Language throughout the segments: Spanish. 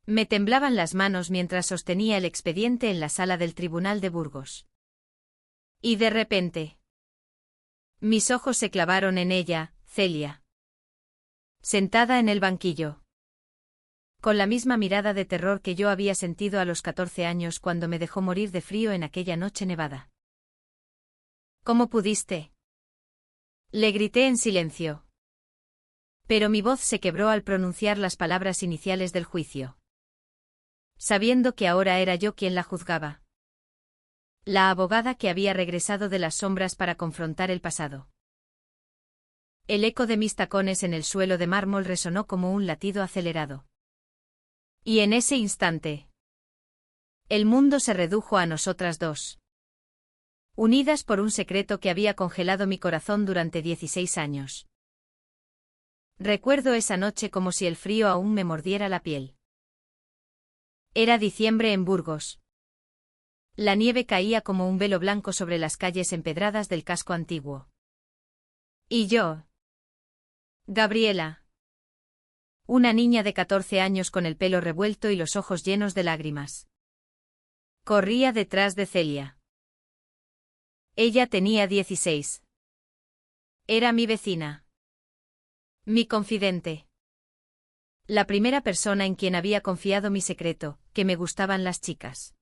Me temblaban las manos mientras sostenía el expediente en la sala del Tribunal de Burgos. Y de repente, mis ojos se clavaron en ella, Celia. Sentada en el banquillo. Con la misma mirada de terror que yo había sentido a los 14 años cuando me dejó morir de frío en aquella noche nevada. ¿Cómo pudiste? Le grité en silencio. Pero mi voz se quebró al pronunciar las palabras iniciales del juicio. Sabiendo que ahora era yo quien la juzgaba. La abogada que había regresado de las sombras para confrontar el pasado. El eco de mis tacones en el suelo de mármol resonó como un latido acelerado. Y en ese instante, el mundo se redujo a nosotras dos. Unidas por un secreto que había congelado mi corazón durante 16 años. Recuerdo esa noche como si el frío aún me mordiera la piel. Era diciembre en Burgos. La nieve caía como un velo blanco sobre las calles empedradas del casco antiguo. Y yo, Gabriela, una niña de 14 años con el pelo revuelto y los ojos llenos de lágrimas, corría detrás de Celia. Ella tenía 16. Era mi vecina. Mi confidente. La primera persona en quien había confiado mi secreto, que me gustaban las chicas.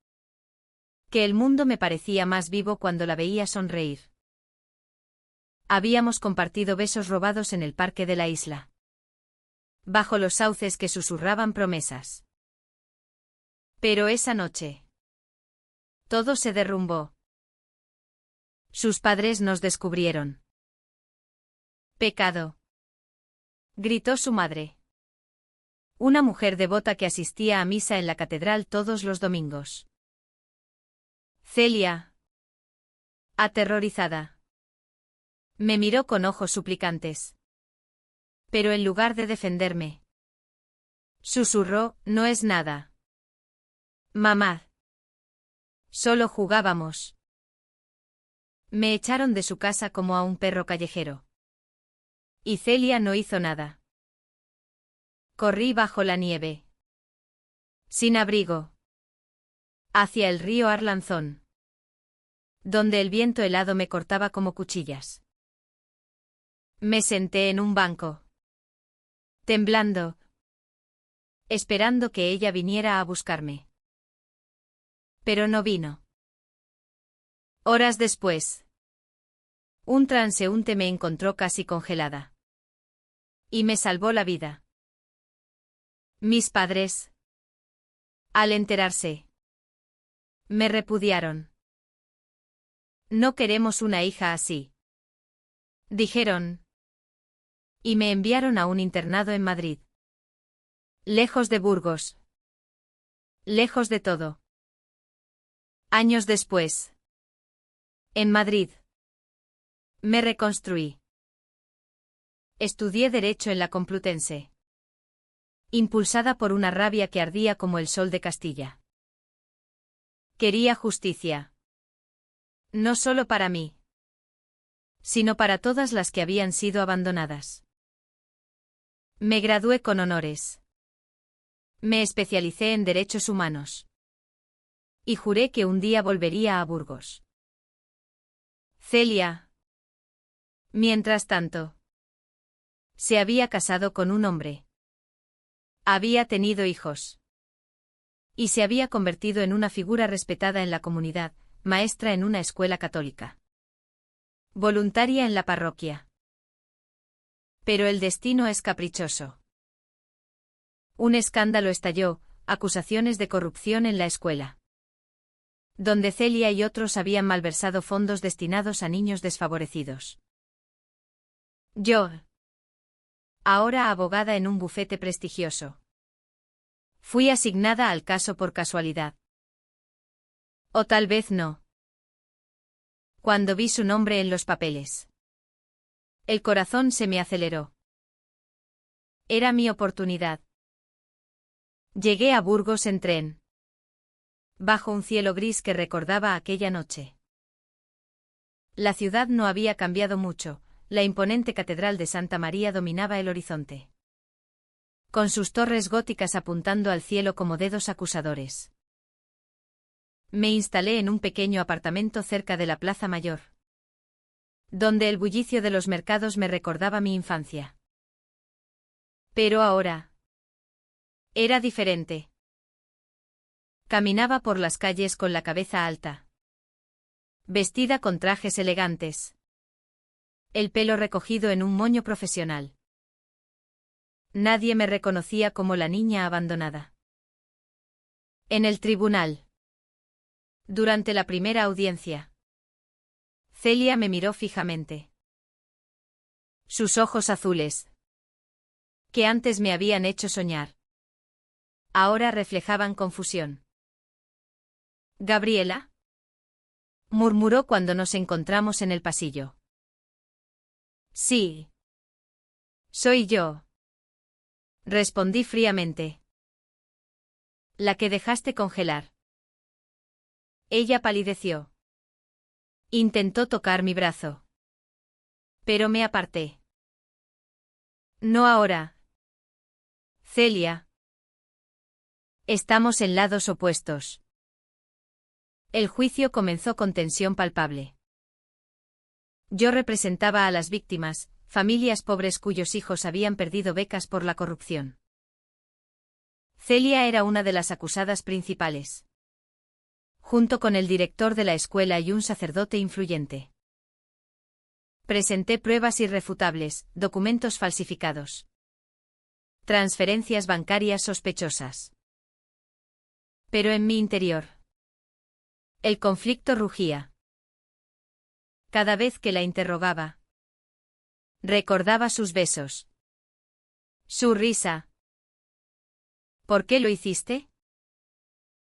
Que el mundo me parecía más vivo cuando la veía sonreír. Habíamos compartido besos robados en el parque de la isla. Bajo los sauces que susurraban promesas. Pero esa noche, todo se derrumbó. Sus padres nos descubrieron. Pecado. Gritó su madre. Una mujer devota que asistía a misa en la catedral todos los domingos. Celia, aterrorizada, me miró con ojos suplicantes. Pero en lugar de defenderme, susurró, no es nada. Mamá. Solo jugábamos. Me echaron de su casa como a un perro callejero. Y Celia no hizo nada. Corrí bajo la nieve. Sin abrigo. Hacia el río Arlanzón. Donde el viento helado me cortaba como cuchillas. Me senté en un banco. Temblando. Esperando que ella viniera a buscarme. Pero no vino. Horas después, un transeúnte me encontró casi congelada. Y me salvó la vida. Mis padres, al enterarse, me repudiaron. No queremos una hija así, dijeron. Y me enviaron a un internado en Madrid. Lejos de Burgos. Lejos de todo. Años después, en Madrid, me reconstruí. Estudié Derecho en la Complutense. Impulsada por una rabia que ardía como el sol de Castilla. Quería justicia. No solo para mí, sino para todas las que habían sido abandonadas. Me gradué con honores. Me especialicé en derechos humanos. Y juré que un día volvería a Burgos. Celia, mientras tanto, se había casado con un hombre. Había tenido hijos. Y se había convertido en una figura respetada en la comunidad, maestra en una escuela católica. Voluntaria en la parroquia. Pero el destino es caprichoso. Un escándalo estalló, acusaciones de corrupción en la escuela. Donde Celia y otros habían malversado fondos destinados a niños desfavorecidos. Yo, ahora abogada en un bufete prestigioso, fui asignada al caso por casualidad. O tal vez no. Cuando vi su nombre en los papeles, el corazón se me aceleró. Era mi oportunidad. Llegué a Burgos en tren. Bajo un cielo gris que recordaba aquella noche. La ciudad no había cambiado mucho, la imponente catedral de Santa María dominaba el horizonte. con sus torres góticas apuntando al cielo como dedos acusadores. Me instalé en un pequeño apartamento cerca de la Plaza Mayor, donde el bullicio de los mercados me recordaba mi infancia. Pero ahora era diferente. Caminaba por las calles con la cabeza alta, vestida con trajes elegantes, el pelo recogido en un moño profesional. Nadie me reconocía como la niña abandonada. En el tribunal, durante la primera audiencia, Celia me miró fijamente. Sus ojos azules, que antes me habían hecho soñar, ahora reflejaban confusión. «¿Gabriela?», murmuró cuando nos encontramos en el pasillo. «Sí. Soy yo», respondí fríamente. «La que dejaste congelar». Ella palideció. Intentó tocar mi brazo, pero me aparté. «No ahora, Celia. Estamos en lados opuestos». El juicio comenzó con tensión palpable. Yo representaba a las víctimas, familias pobres cuyos hijos habían perdido becas por la corrupción. Celia era una de las acusadas principales, junto con el director de la escuela y un sacerdote influyente. Presenté pruebas irrefutables, documentos falsificados, transferencias bancarias sospechosas. Pero en mi interior, el conflicto rugía. Cada vez que la interrogaba, recordaba sus besos, su risa. «¿Por qué lo hiciste?»,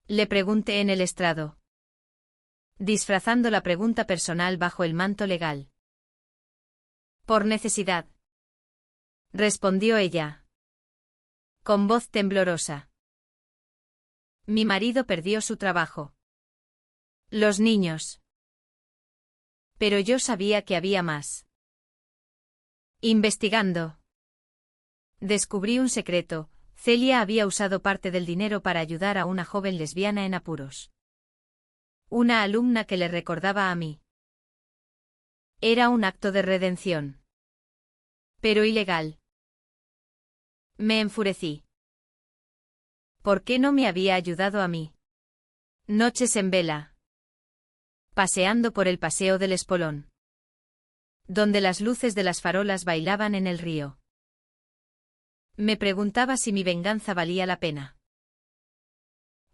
le pregunté en el estrado, disfrazando la pregunta personal bajo el manto legal. «Por necesidad», respondió ella, con voz temblorosa. «Mi marido perdió su trabajo. Los niños. Pero yo sabía que había más. Investigando, descubrí un secreto. Celia había usado parte del dinero para ayudar a una joven lesbiana en apuros. Una alumna que le recordaba a mí. Era un acto de redención. Pero ilegal». Me enfurecí. ¿Por qué no me había ayudado a mí? Noches en vela, paseando por el paseo del Espolón, donde las luces de las farolas bailaban en el río. Me preguntaba si mi venganza valía la pena.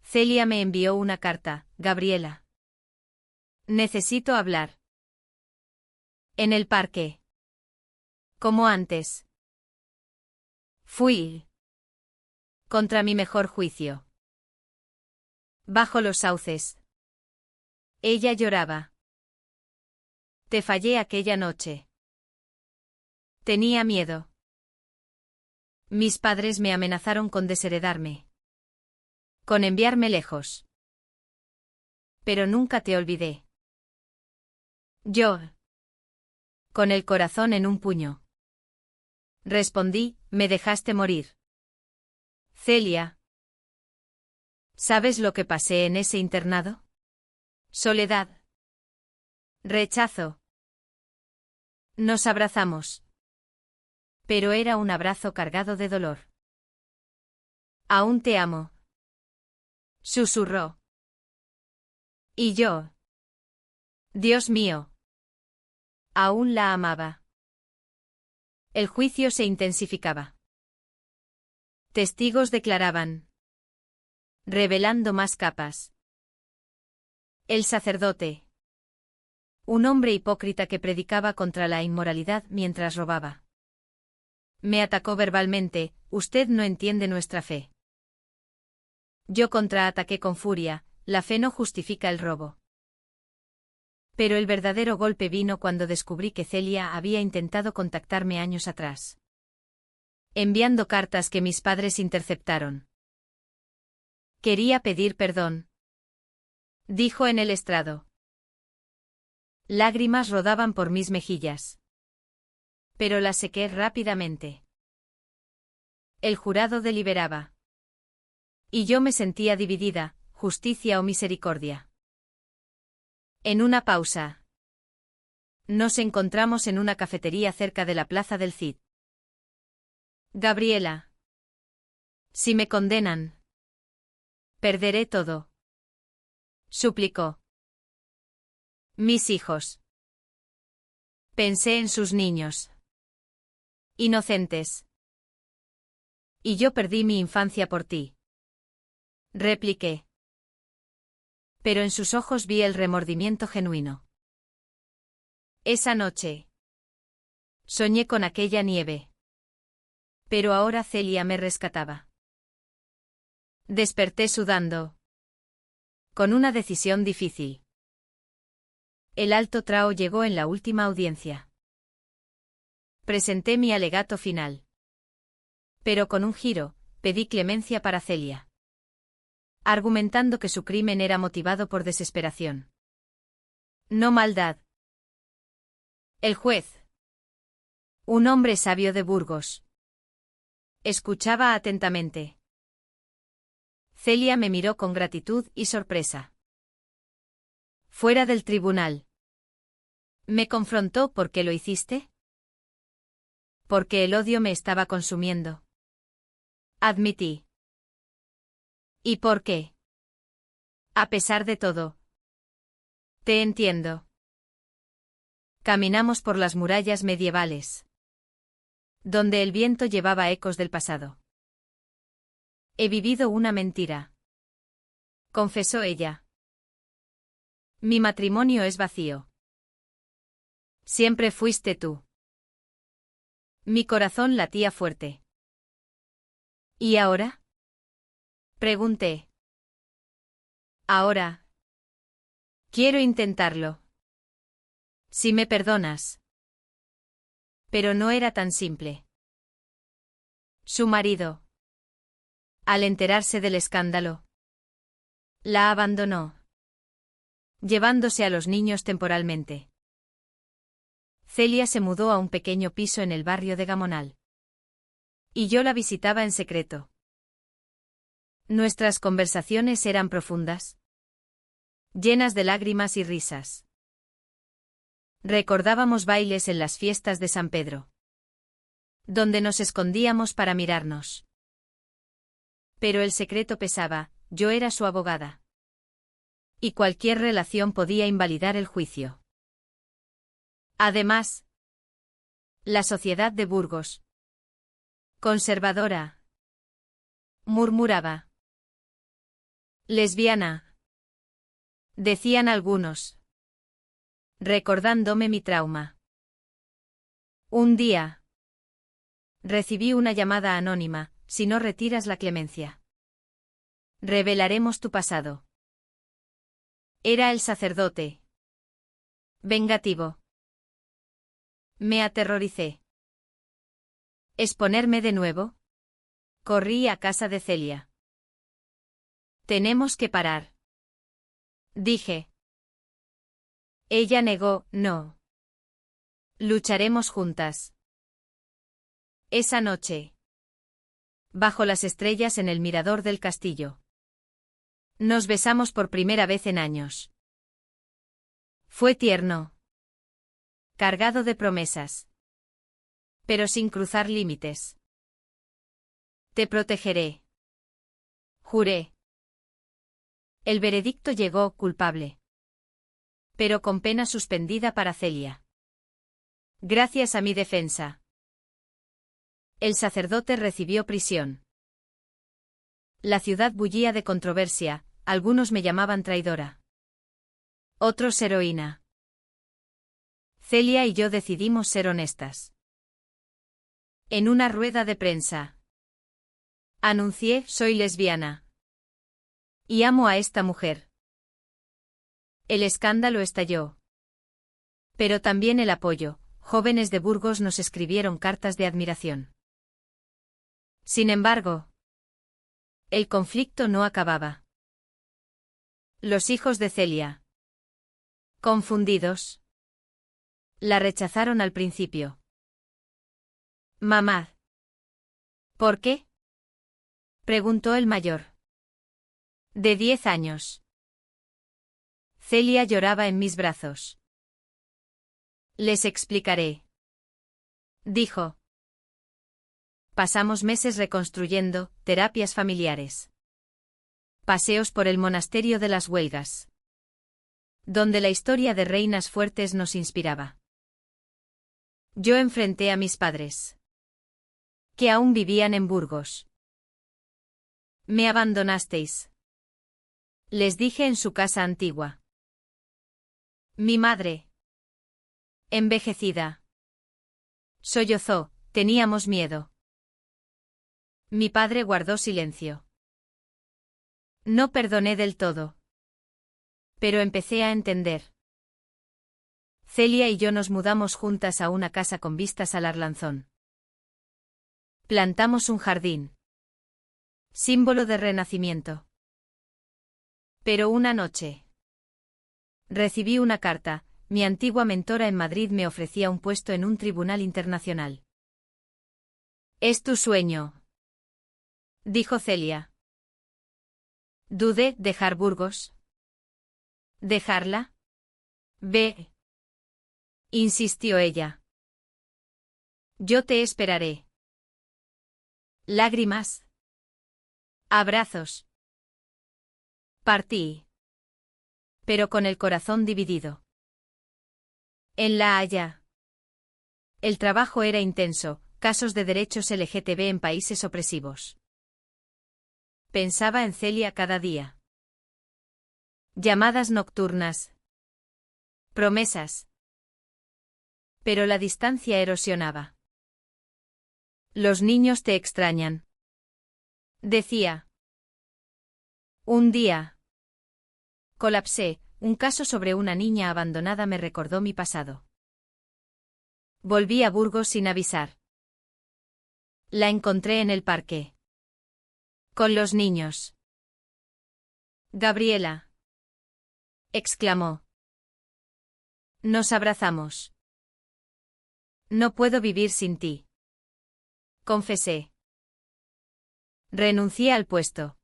Celia me envió una carta: «Gabriela, necesito hablar». En el parque. Como antes. Fui. Contra mi mejor juicio. Bajo los sauces. Ella lloraba. «Te fallé aquella noche. Tenía miedo. Mis padres me amenazaron con desheredarme, con enviarme lejos. Pero nunca te olvidé». Yo, con el corazón en un puño, respondí: «Me dejaste morir». Celia, ¿sabes lo que pasé en ese internado? Soledad. Rechazo. Nos abrazamos. Pero era un abrazo cargado de dolor. «Aún te amo», susurró. Y yo, Dios mío, aún la amaba. El juicio se intensificaba. Testigos declaraban, revelando más capas. El sacerdote, un hombre hipócrita que predicaba contra la inmoralidad mientras robaba. Me atacó verbalmente: «Usted no entiende nuestra fe». Yo contraataqué con furia: «La fe no justifica el robo». Pero el verdadero golpe vino cuando descubrí que Celia había intentado contactarme años atrás, enviando cartas que mis padres interceptaron. «Quería pedir perdón», dijo en el estrado. Lágrimas rodaban por mis mejillas, pero las sequé rápidamente. El jurado deliberaba. Y yo me sentía dividida, justicia o misericordia. En una pausa. Nos encontramos en una cafetería cerca de la Plaza del Cid. Gabriela. Si me condenan. Perderé todo. Suplicó. Mis hijos. Pensé en sus niños. Inocentes. Y yo perdí mi infancia por ti. Repliqué. Pero en sus ojos vi el remordimiento genuino. Esa noche. Soñé con aquella nieve. Pero ahora Celia me rescataba. Desperté sudando. Con una decisión difícil. El alto trao llegó en la última audiencia. Presenté mi alegato final. Pero con un giro, pedí clemencia para Celia. Argumentando que su crimen era motivado por desesperación. No maldad. El juez. Un hombre sabio de Burgos. Escuchaba atentamente. Celia me miró con gratitud y sorpresa. Fuera del tribunal. Me confrontó. ¿Por qué lo hiciste? Porque el odio me estaba consumiendo. Admití. ¿Y por qué? A pesar de todo. Te entiendo. Caminamos por las murallas medievales. Donde el viento llevaba ecos del pasado. He vivido una mentira. Confesó ella. Mi matrimonio es vacío. Siempre fuiste tú. Mi corazón latía fuerte. ¿Y ahora? Pregunté. Ahora. Quiero intentarlo. Si me perdonas. Pero no era tan simple. Su marido. Al enterarse del escándalo. La abandonó. Llevándose a los niños temporalmente. Celia se mudó a un pequeño piso en el barrio de Gamonal. Y yo la visitaba en secreto. Nuestras conversaciones eran profundas. Llenas de lágrimas y risas. Recordábamos bailes en las fiestas de San Pedro. Donde nos escondíamos para mirarnos. Pero el secreto pesaba, yo era su abogada. Y cualquier relación podía invalidar el juicio. Además, la sociedad de Burgos. Conservadora. Murmuraba. Lesbiana. Decían algunos. Recordándome mi trauma. Un día. Recibí una llamada anónima, si no retiras la clemencia. Revelaremos tu pasado. Era el sacerdote. Vengativo. Me aterroricé. ¿Exponerme de nuevo? Corrí a casa de Celia. Tenemos que parar. Dije. Ella negó, no. Lucharemos juntas. Esa noche. Bajo las estrellas en el mirador del castillo. Nos besamos por primera vez en años. Fue tierno. Cargado de promesas. Pero sin cruzar límites. Te protegeré. Juré. El veredicto llegó culpable. Pero con pena suspendida para Celia. Gracias a mi defensa. El sacerdote recibió prisión. La ciudad bullía de controversia, algunos me llamaban traidora. Otros heroína. Celia y yo decidimos ser honestas. En una rueda de prensa. Anuncié, soy lesbiana. Y amo a esta mujer. El escándalo estalló. Pero también el apoyo, jóvenes de Burgos nos escribieron cartas de admiración. Sin embargo, el conflicto no acababa. Los hijos de Celia. Confundidos. La rechazaron al principio. Mamá. ¿Por qué? Preguntó el mayor. De 10 años. Celia lloraba en mis brazos. Les explicaré. Dijo. Pasamos meses reconstruyendo, terapias familiares. Paseos por el monasterio de las Huelgas. Donde la historia de reinas fuertes nos inspiraba. Yo enfrenté a mis padres. Que aún vivían en Burgos. Me abandonasteis. Les dije en su casa antigua. Mi madre. Envejecida. Sollozó, teníamos miedo. Mi padre guardó silencio. No perdoné del todo. Pero empecé a entender. Celia y yo nos mudamos juntas a una casa con vistas al Arlanzón. Plantamos un jardín. Símbolo de renacimiento. Pero una noche. Recibí una carta. Mi antigua mentora en Madrid me ofrecía un puesto en un tribunal internacional. «Es tu sueño», dijo Celia. Dudé, ¿dejar Burgos? ¿Dejarla? Ve. Insistió ella. Yo te esperaré. Lágrimas. Abrazos. Partí. Pero con el corazón dividido. En La Haya. El trabajo era intenso, casos de derechos LGTB en países opresivos. Pensaba en Celia cada día. Llamadas nocturnas. Promesas. Pero la distancia erosionaba. Los niños te extrañan. Decía. Un día. Colapsé, un caso sobre una niña abandonada me recordó mi pasado. Volví a Burgos sin avisar. La encontré en el parque. Con los niños. Gabriela. Exclamó. Nos abrazamos. No puedo vivir sin ti. Confesé. Renuncié al puesto.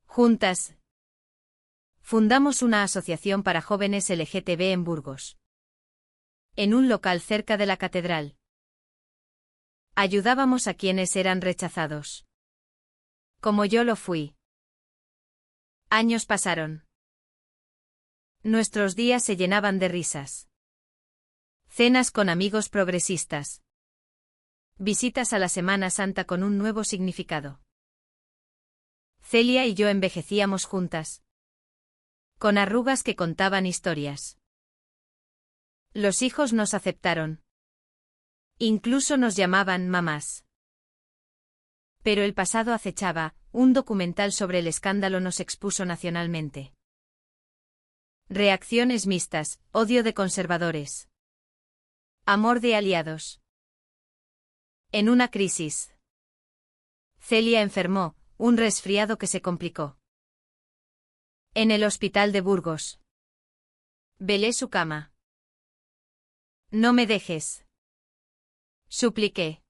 Juntas. Fundamos una asociación para jóvenes LGTB en Burgos. En un local cerca de la catedral. Ayudábamos a quienes eran rechazados. Como yo lo fui. Años pasaron. Nuestros días se llenaban de risas. Cenas con amigos progresistas. Visitas a la Semana Santa con un nuevo significado. Celia y yo envejecíamos juntas. Con arrugas que contaban historias. Los hijos nos aceptaron. Incluso nos llamaban mamás. Pero el pasado acechaba, un documental sobre el escándalo nos expuso nacionalmente. Reacciones mixtas, odio de conservadores. Amor de aliados. En una crisis. Celia enfermó, un resfriado que se complicó. En el hospital de Burgos. Velé su cama. No me dejes. Supliqué.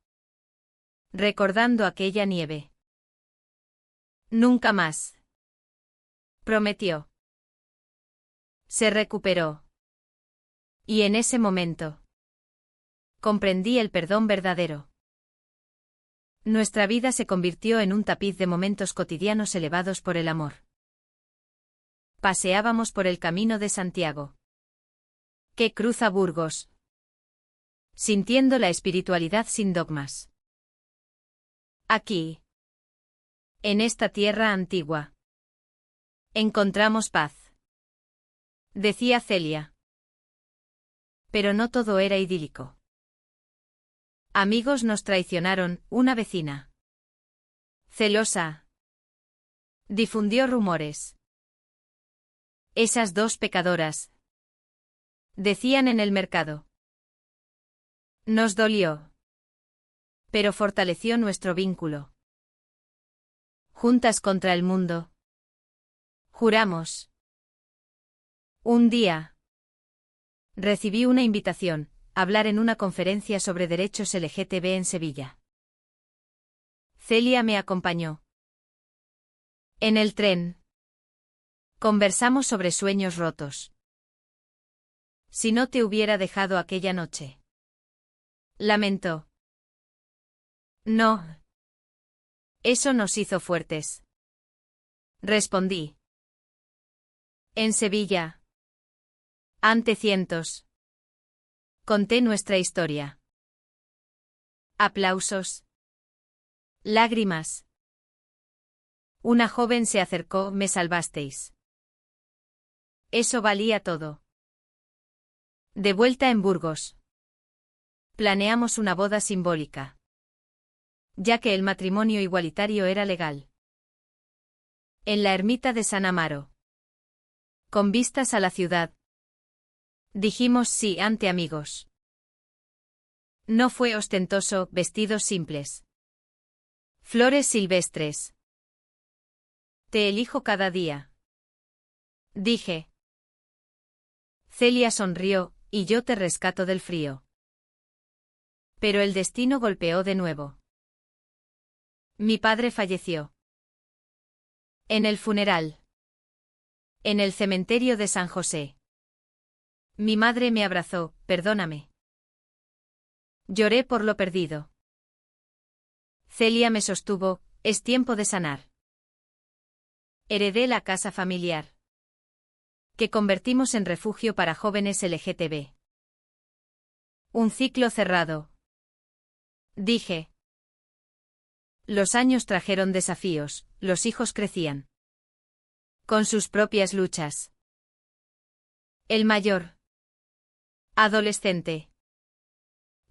Recordando aquella nieve. Nunca más. Prometió. Se recuperó. Y en ese momento. Comprendí el perdón verdadero. Nuestra vida se convirtió en un tapiz de momentos cotidianos elevados por el amor. Paseábamos por el camino de Santiago. Que cruza Burgos. Sintiendo la espiritualidad sin dogmas. Aquí. En esta tierra antigua. Encontramos paz. Decía Celia. Pero no todo era idílico. Amigos nos traicionaron, una vecina. Celosa. Difundió rumores. Esas dos pecadoras. Decían en el mercado. Nos dolió. Pero fortaleció nuestro vínculo. Juntas contra el mundo. Juramos. Un día. Recibí una invitación, hablar en una conferencia sobre derechos LGTB en Sevilla. Celia me acompañó. En el tren. Conversamos sobre sueños rotos. Si no te hubiera dejado aquella noche. Lamentó. No. Eso nos hizo fuertes. Respondí. En Sevilla. Ante cientos. Conté nuestra historia. Aplausos. Lágrimas. Una joven se acercó, me salvasteis. Eso valía todo. De vuelta en Burgos. Planeamos una boda simbólica. Ya que el matrimonio igualitario era legal. En la ermita de San Amaro. Con vistas a la ciudad. Dijimos sí ante amigos. No fue ostentoso, vestidos simples. Flores silvestres. Te elijo cada día. Dije. Celia sonrió, y yo te rescato del frío. Pero el destino golpeó de nuevo. Mi padre falleció. En el funeral. En el cementerio de San José. Mi madre me abrazó, perdóname. Lloré por lo perdido. Celia me sostuvo, es tiempo de sanar. Heredé la casa familiar. Que convertimos en refugio para jóvenes LGTB. Un ciclo cerrado. Dije. Los años trajeron desafíos, los hijos crecían. Con sus propias luchas. El mayor. Adolescente.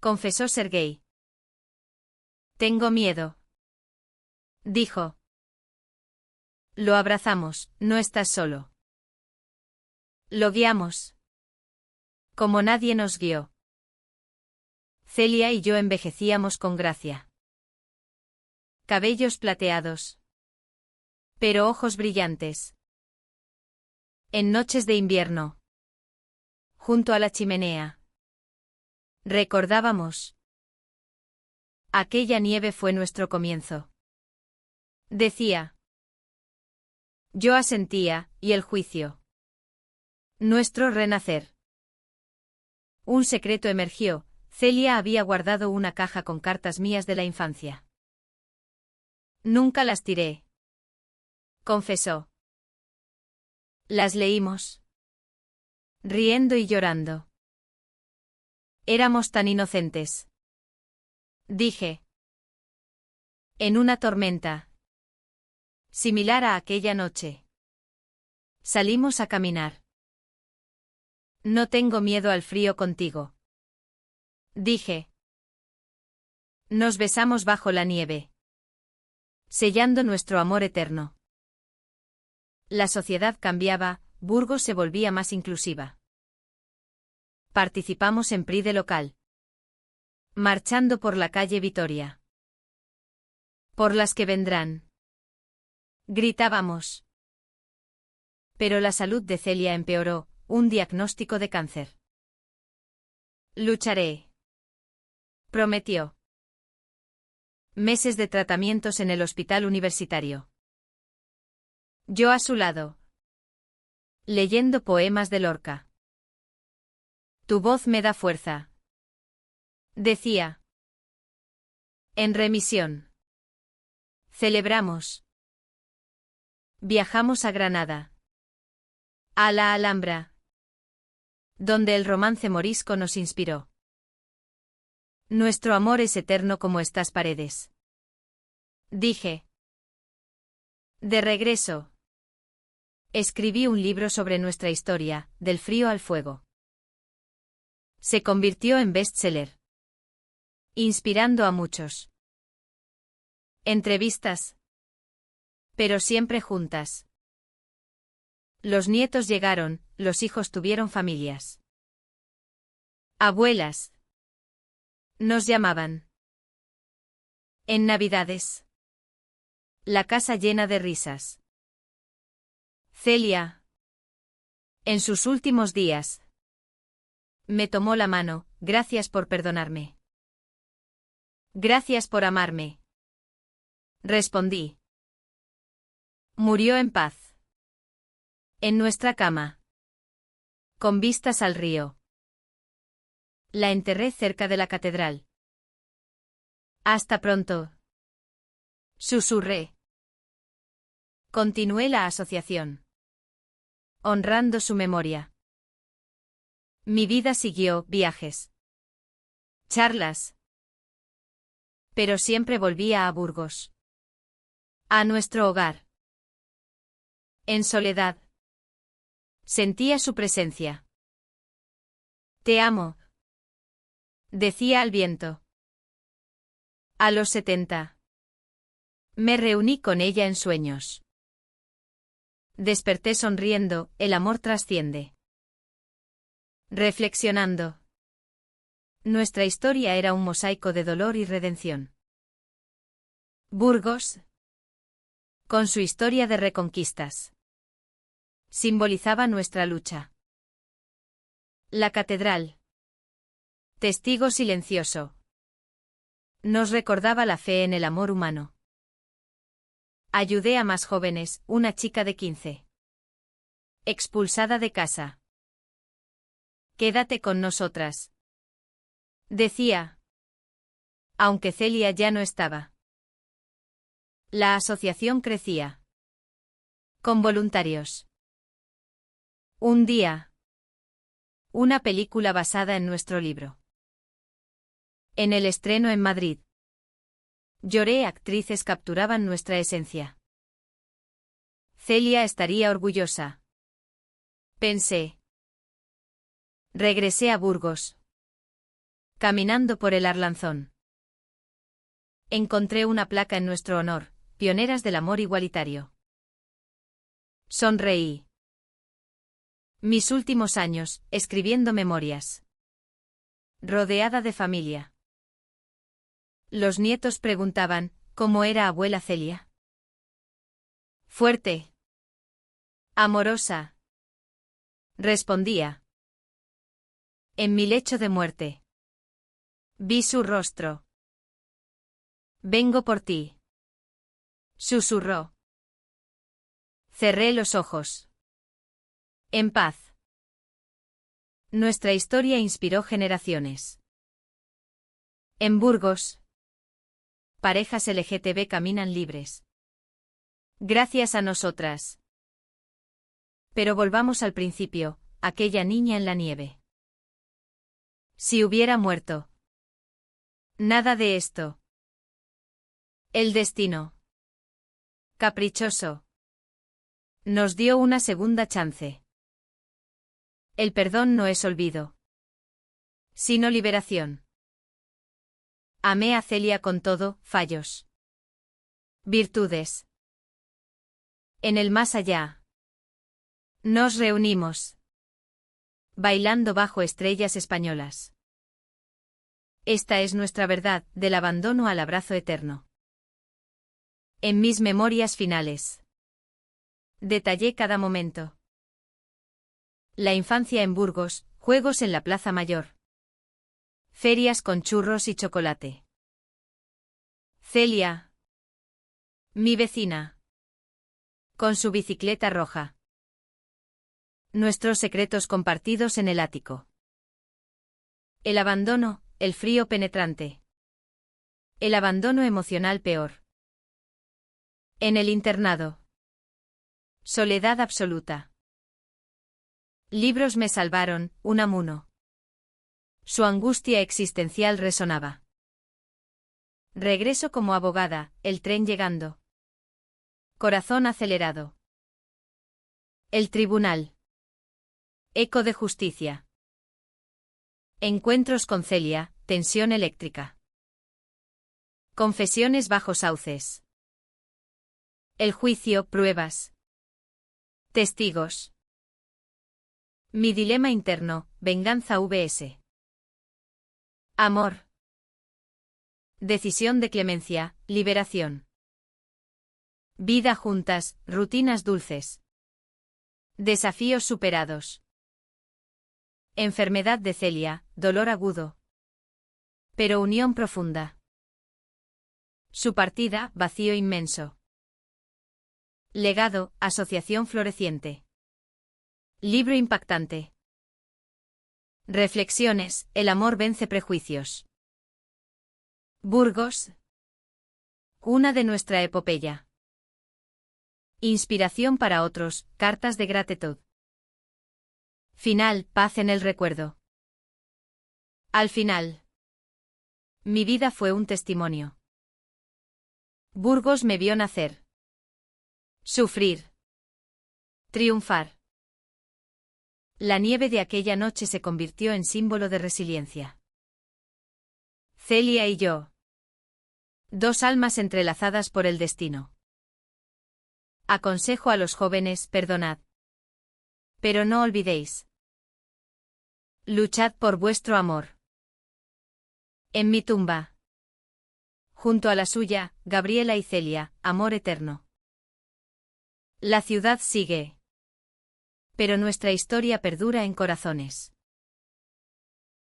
Confesó Sergei. Tengo miedo. Dijo. Lo abrazamos, no estás solo. Lo guiamos. Como nadie nos guió. Celia y yo envejecíamos con gracia. Cabellos plateados. Pero ojos brillantes. En noches de invierno. Junto a la chimenea. Recordábamos. Aquella nieve fue nuestro comienzo. Decía. Yo asentía, y el juicio. Nuestro renacer. Un secreto emergió, Celia había guardado una caja con cartas mías de la infancia. Nunca las tiré. Confesó. Las leímos. Riendo y llorando. Éramos tan inocentes. Dije. En una tormenta. Similar a aquella noche. Salimos a caminar. No tengo miedo al frío contigo. Dije. Nos besamos bajo la nieve. Sellando nuestro amor eterno. La sociedad cambiaba, Burgos se volvía más inclusiva. Participamos en Pride local. Marchando por la calle Vitoria. Por las que vendrán. Gritábamos. Pero la salud de Celia empeoró, un diagnóstico de cáncer. Lucharé. Prometió. Meses de tratamientos en el hospital universitario. Yo a su lado. Leyendo poemas de Lorca. Tu voz me da fuerza. Decía. En remisión. Celebramos. Viajamos a Granada. A la Alhambra. Donde el romance morisco nos inspiró. Nuestro amor es eterno como estas paredes. Dije. De regreso. Escribí un libro sobre nuestra historia, del frío al fuego. Se convirtió en bestseller. Inspirando a muchos. Entrevistas. Pero siempre juntas. Los nietos llegaron, los hijos tuvieron familias. Abuelas. Nos llamaban. En Navidades. La casa llena de risas. Celia. En sus últimos días. Me tomó la mano, gracias por perdonarme. Gracias por amarme. Respondí. Murió en paz. En nuestra cama. Con vistas al río. La enterré cerca de la catedral. Hasta pronto. Susurré. Continué la asociación. Honrando su memoria. Mi vida siguió, viajes. Charlas. Pero siempre volvía a Burgos. A nuestro hogar. En soledad. Sentía su presencia. Te amo. Decía al viento. A los 70. Me reuní con ella en sueños. Desperté sonriendo, el amor trasciende. Reflexionando. Nuestra historia era un mosaico de dolor y redención. Burgos, con su historia de reconquistas, simbolizaba nuestra lucha. La catedral, testigo silencioso, nos recordaba la fe en el amor humano. Ayudé a más jóvenes, una chica de 15. Expulsada de casa. Quédate con nosotras. Decía. Aunque Celia ya no estaba. La asociación crecía. Con voluntarios. Un día. Una película basada en nuestro libro. En el estreno en Madrid. Lloré, actrices capturaban nuestra esencia. Celia estaría orgullosa. Pensé. Regresé a Burgos. Caminando por el Arlanzón. Encontré una placa en nuestro honor, pioneras del amor igualitario. Sonreí. Mis últimos años, escribiendo memorias. Rodeada de familia. Los nietos preguntaban, ¿cómo era abuela Celia? Fuerte. Amorosa. Respondía. En mi lecho de muerte. Vi su rostro. Vengo por ti. Susurró. Cerré los ojos. En paz. Nuestra historia inspiró generaciones. En Burgos. Parejas LGTB caminan libres. Gracias a nosotras. Pero volvamos al principio, aquella niña en la nieve. Si hubiera muerto. Nada de esto. El destino. Caprichoso. Nos dio una segunda chance. El perdón no es olvido. Sino liberación. Amé a Celia con todo, fallos. Virtudes. En el más allá. Nos reunimos. Bailando bajo estrellas españolas. Esta es nuestra verdad, del abandono al abrazo eterno. En mis memorias finales. Detallé cada momento. La infancia en Burgos, juegos en la Plaza Mayor. Ferias con churros y chocolate. Celia. Mi vecina. Con su bicicleta roja. Nuestros secretos compartidos en el ático. El abandono, el frío penetrante. El abandono emocional peor. En el internado. Soledad absoluta. Libros me salvaron, Unamuno. Su angustia existencial resonaba. Regreso como abogada, el tren llegando. Corazón acelerado. El tribunal. Eco de justicia. Encuentros con Celia, tensión eléctrica. Confesiones bajo sauces. El juicio, pruebas. Testigos. Mi dilema interno, venganza vs. Amor. Decisión de clemencia, liberación. Vida juntas, rutinas dulces. Desafíos superados. Enfermedad de Celia, dolor agudo. Pero unión profunda. Su partida, vacío inmenso. Legado, asociación floreciente. Libro impactante. Reflexiones, el amor vence prejuicios. Burgos. Cuna de nuestra epopeya. Inspiración para otros, cartas de gratitud. Final, paz en el recuerdo. Al final. Mi vida fue un testimonio. Burgos me vio nacer. Sufrir. Triunfar. La nieve de aquella noche se convirtió en símbolo de resiliencia. Celia y yo. Dos almas entrelazadas por el destino. Aconsejo a los jóvenes, perdonad. Pero no olvidéis. Luchad por vuestro amor. En mi tumba. Junto a la suya, Gabriela y Celia, amor eterno. La ciudad sigue. Pero nuestra historia perdura en corazones.